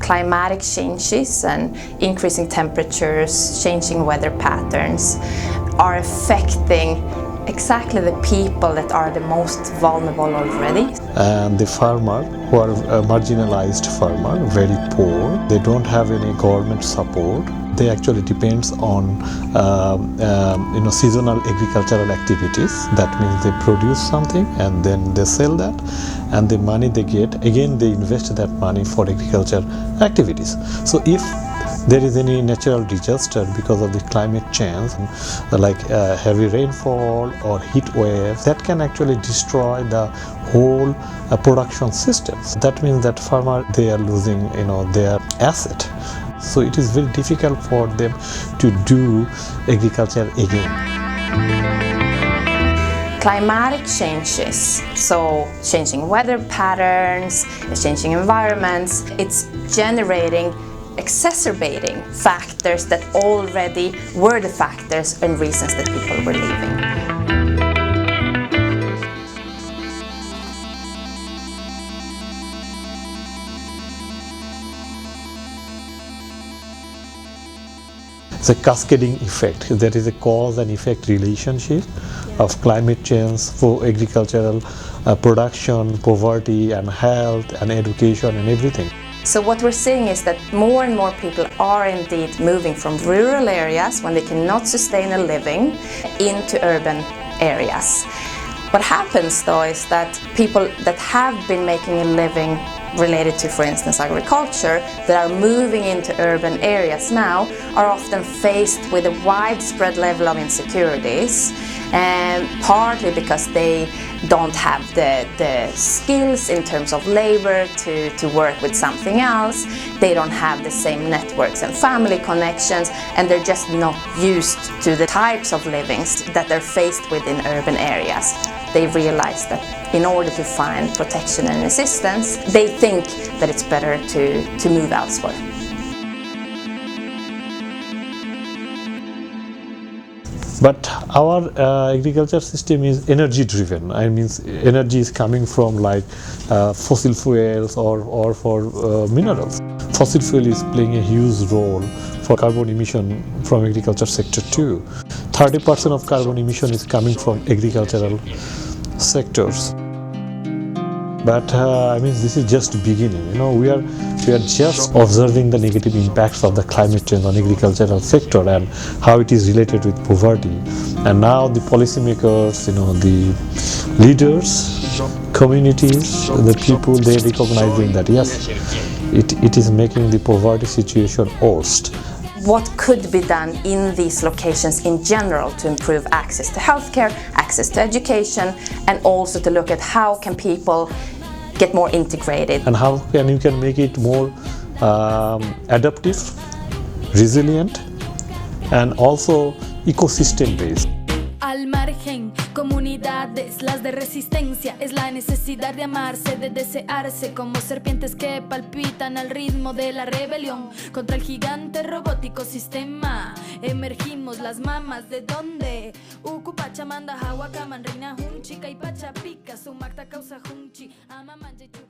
climatic changes and increasing temperatures, changing weather patterns are affecting exactly the people that are the most vulnerable already. And the farmer, who are marginalized farmer, very poor, they don't have any government support. They actually depends on seasonal agricultural activities. That means they produce something and then they sell that, and the money they get, again they invest that money for agriculture activities. So if there is any natural disaster because of the climate change, like heavy rainfall or heat waves, that can actually destroy the whole production systems. That means that farmer, they are losing their asset. So it is very difficult for them to do agriculture again. Climatic changes, so changing weather patterns, changing environments, it's generating, exacerbating factors that already were the factors and reasons that people were leaving. It's a cascading effect. There is a cause and effect relationship of climate change for agricultural production, poverty and health and education and everything. So what we're seeing is that more and more people are indeed moving from rural areas when they cannot sustain a living into urban areas. What happens though is that people that have been making a living related to, for instance, agriculture, that are moving into urban areas now are often faced with a widespread level of insecurities, and partly because they don't have the skills in terms of labor to work with something else, they don't have the same networks and family connections, and they're just not used to the types of livings that they're faced with in urban areas. They realize that in order to find protection and assistance, they think that it's better to move elsewhere. But our agriculture system is energy driven. I mean, energy is coming from like fossil fuels or for minerals. Fossil fuel is playing a huge role for carbon emission from agriculture sector too. 30% of carbon emission is coming from agricultural sectors. But I mean, this is just beginning. We are just observing the negative impacts of the climate change on agricultural sector and how it is related with poverty. And now the policymakers, the leaders, communities, the people, they are recognizing that yes, it is making the poverty situation worse. What could be done in these locations in general to improve access to healthcare, access to education, and also to look at how can people get more integrated. And how you can make it more adaptive, resilient, and also ecosystem based. Al margen, comunidades, las de resistencia, es la necesidad de amarse, de desearse, como serpientes que palpitan al ritmo de la rebelión contra el gigante robótico sistema. Emergimos las mamas de donde Ukupachamanda, Hawakaman, Reina Hunchi, Kaipacha, Pica, Sumakta, Causa Hunchi, Ama Manjechu,